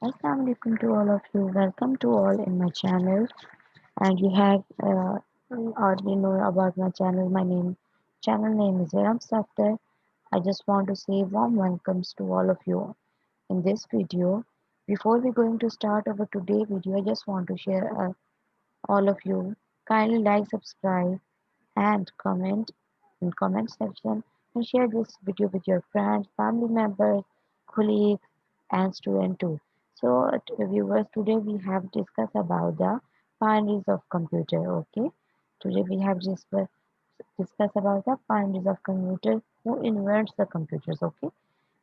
Assalamu alaikum to all of you. Welcome to all in my channel. And you have already know about my channel. Channel name is Ram Safter. I just want to say warm welcomes to all of you in this video. Before we going to start our today video, I just want to share all of you kindly like, subscribe, and comment in comment section and share this video with your friends, family members, colleagues, and students too. So viewers, today we have discussed about the pioneers of computer. Okay, today we have just discussed about the pioneers of computer, who invents the computers. Okay,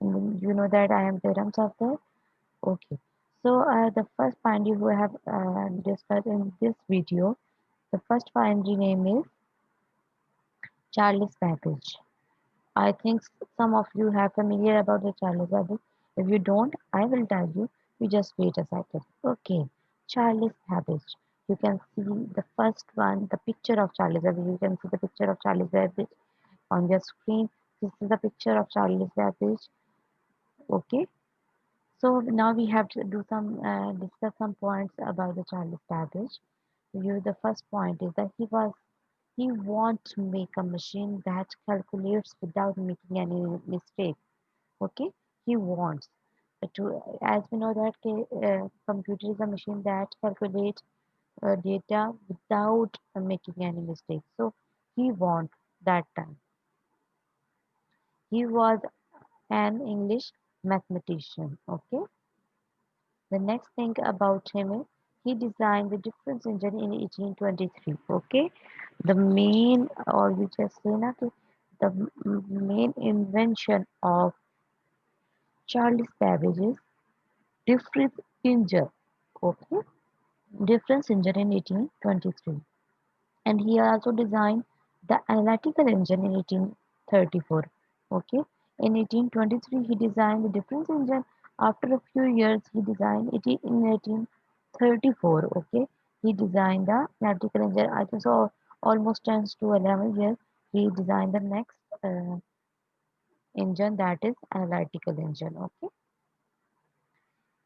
and then you know that I am Terams of the. Okay, so the first pioneer who I have discussed in this video, the first pioneer name is Charles Babbage. I think some of you have familiar about the Charles Babbage. If you don't, I will tell you. You just wait a second. Okay, Charles Babbage. You can see the first one, the picture of Charles Babbage. You can see the picture of Charles Babbage on your screen. This is the picture of Charles Babbage. Okay. So now we have to do some discuss some points about the Charles Babbage. The first point is that he wants to make a machine that calculates without making any mistake. Okay, he wants to, as we know that computer is a machine that calculates data without making any mistake. So he wants that time. He was an English mathematician. Okay. The next thing about him is he designed the difference engine in 1823. Okay, the main, or we just say na, the main invention of Charles Babbage is difference engine. Okay, difference engine in 1823, and he also designed the analytical engine in 1834. Okay, in 1823 he designed the difference engine. After a few years he designed it in 1834. Okay, he designed the analytical engine. I think so almost 10 to 11 years he designed the next engine, that is analytical engine. Okay,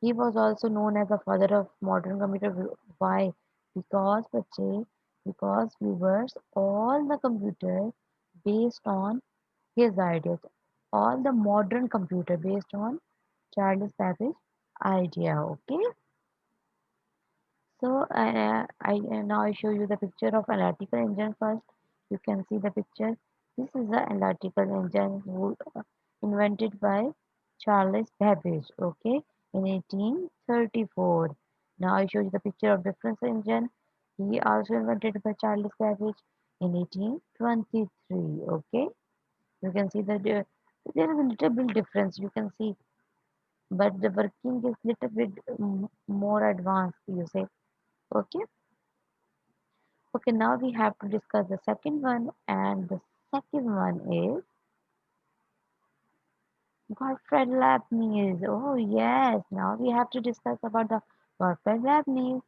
he was also known as the father of modern computer. Why? Because because viewers, all the computers based on his ideas, all the modern computer based on Charles Babbage's idea. Okay, so now I show you the picture of analytical engine first. You can see the picture. This is the analytical engine who invented by Charles Babbage. Okay, in 1834. Now I show you the picture of difference engine. He also invented by Charles Babbage in 1823. Okay, you can see that there is a little bit difference. You can see, but the working is little bit more advanced. You say, okay. Okay, now we have to discuss the second one, and the second one is Gottfried Leibniz. Oh yes, now we have to discuss about the Gottfried Leibniz,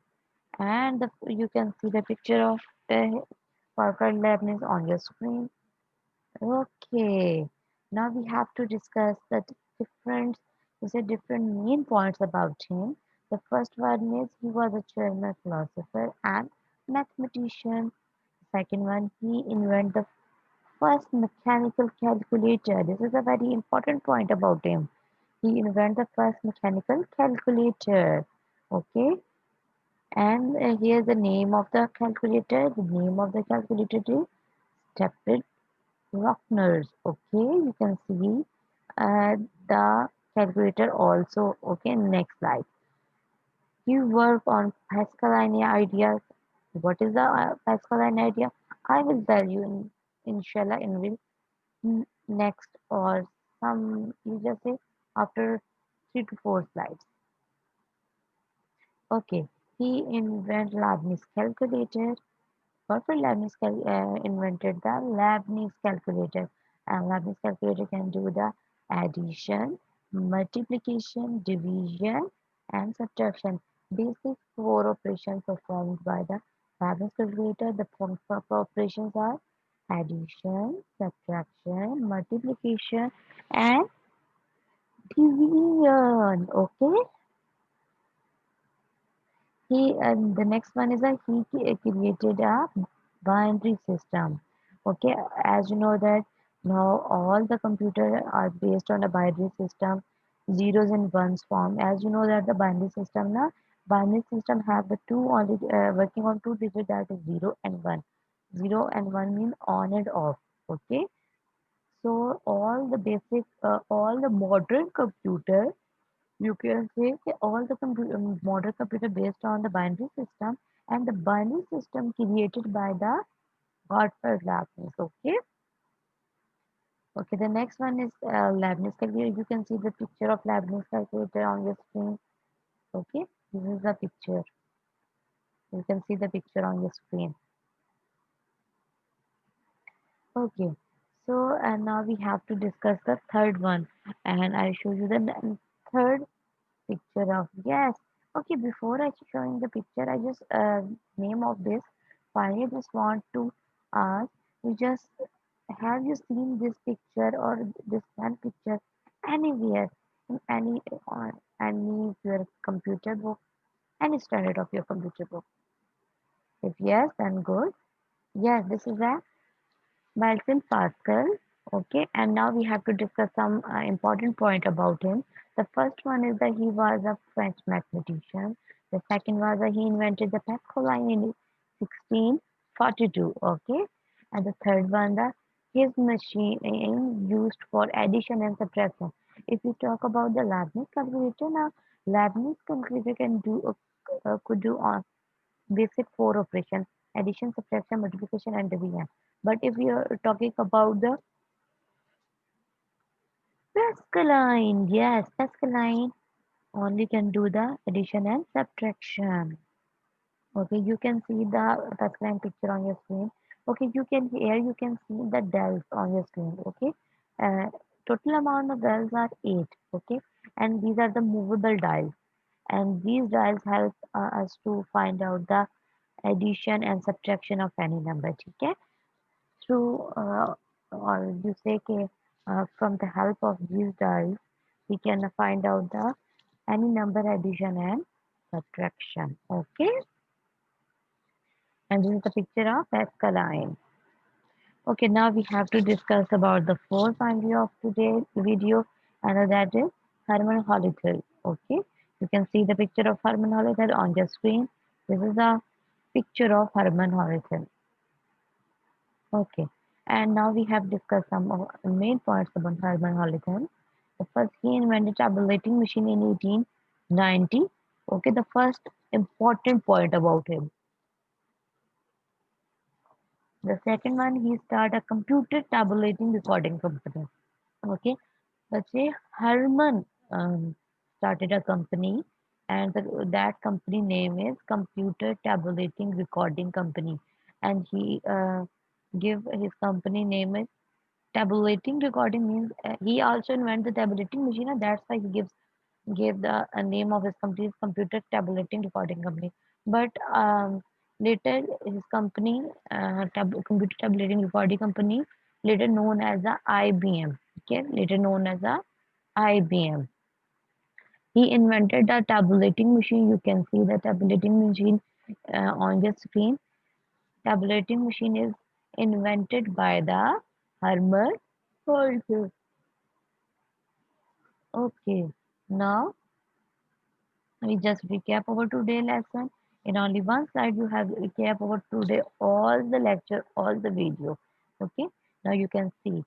and you can see the picture of the Gottfried Leibniz on your screen. Okay, now we have to discuss the different, different main points about him. The first one is he was a German philosopher and mathematician. Second one, he invented the first mechanical calculator. This is a very important point about him. He invented the first mechanical calculator. Okay, and here's the name of the calculator. The name of the calculator is Stepford Rockners. Okay, you can see the calculator also. Okay, next slide. He worked on Pascaline ideas. What is the Pascaline idea? I will tell you in inshallah in next, or some, you just say after 3 to 4 slides. Okay, he invented Leibniz calculator. Corporate Leibniz invented the Leibniz calculator, and Leibniz calculator can do the addition, multiplication, division, and subtraction. Basic four operations performed by the Leibniz calculator. The operations are addition, subtraction, multiplication, and division. Okay. The next one is created a binary system. Okay, as you know that now all the computer are based on a binary system, zeros and ones form. As you know that the binary system have the two only working on two digits, that is zero and one. Zero and one mean on and off. Okay, so all the modern computer, you can say that all the modern computer based on the binary system, and the binary system created by the Godfrey Leibniz. Okay. Okay. The next one is Leibniz calculator. You can see the picture of Leibniz calculator on your screen. Okay. This is the picture. You can see the picture on your screen. Okay. So and now we have to discuss the third one, and I show you the third picture of, yes. Okay, before I showing the picture, I just name of this file. I just want to ask you, just have you seen this picture or this one picture anywhere in any on any of your computer book, any standard of your computer book? If yes, then good. Yes, this is a Malcolm Pascal. Okay, and now we have to discuss some important point about him. The first one is that he was a French mathematician. The second was that he invented the Pascaline in 1642. Okay, and the third one that his machine used for addition and subtraction. If we talk about the Leibniz calculator now, Leibniz calculator can do could do on basic four operations: addition, subtraction, multiplication, and division. But if we are talking about the Pascaline, yes, Pascaline only can do the addition and subtraction. Okay, you can see the Pascaline picture on your screen. Okay, you can see the dials on your screen. Okay, uh, total amount of dials are eight. Okay, and these are the movable dials, and these dials help us to find out the addition and subtraction of any number. Okay, through or you say from the help of these dials, we can find out the any number addition and subtraction. Okay, and this is the picture of Pascaline. Okay, now we have to discuss about the fourth idea of today's video, and that is Herman Hollerith. Okay, you can see the picture of Herman Hollerith on your screen. This is a picture of Herman Hollerith. Okay, and now we have discussed some of the main points about Herman Hollerith. The first, he invented tabulating machine in 1890. Okay, the first important point about him. The second one, he started a computer tabulating recording company. Okay, let's say Herman started a company, and that company name is Computer Tabulating Recording Company, and he give his company name is tabulating recording means he also invented the tabulating machine, and that's why he gave the name of his company is Computer Tabulating Recording Company. But later his company, Computer Tabulating Recording Company, later known as the IBM. Okay, later known as the IBM. He invented the tabulating machine. You can see the tabulating machine on your screen. Tabulating machine is invented by the Herman Holder. Okay, now we just recap our today lesson. In only one slide, you have recap our today all the lecture, all the video. Okay, now you can see.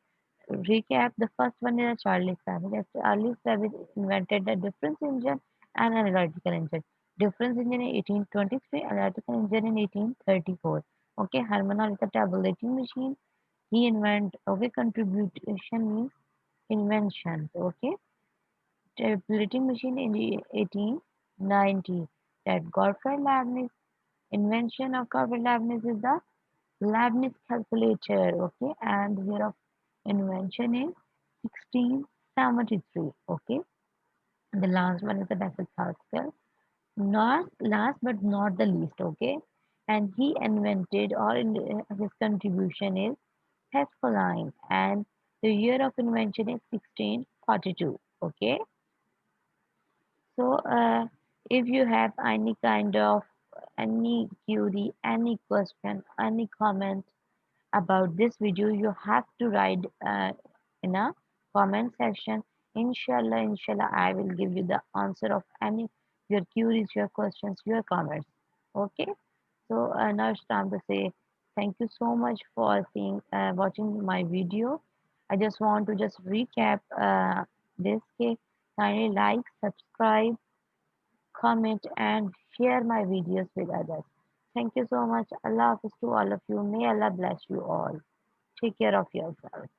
Recap. The first one is a Charles Babbage. Charles Babbage invented the difference engine and analytical engine. Difference engine in 1823, analytical engine in 1834. Okay, Herman is a tabulating machine. He invent. Okay, contribution means invention. Okay, tabulating machine in the 1890. That Gottfried Leibniz invention of Gottfried Leibniz is the Leibniz calculator. Okay, and the year of invention is 1673. Okay, and the last one is the Pascal. Not last but not the least. Okay, and he invented or in his contribution is Pascaline, and the year of invention is 1642. Okay, so if you have any kind of any query, any question, any comment about this video, you have to write in a comment section. Inshallah, I will give you the answer of any your queries, your questions, your comments. Okay. So now it's time to say thank you so much for watching my video. I just want to just recap this. Okay, kindly like, subscribe, comment, and share my videos with others. Thank you so much. Allah Hafiz to all of you. May Allah bless you all. Take care of yourself.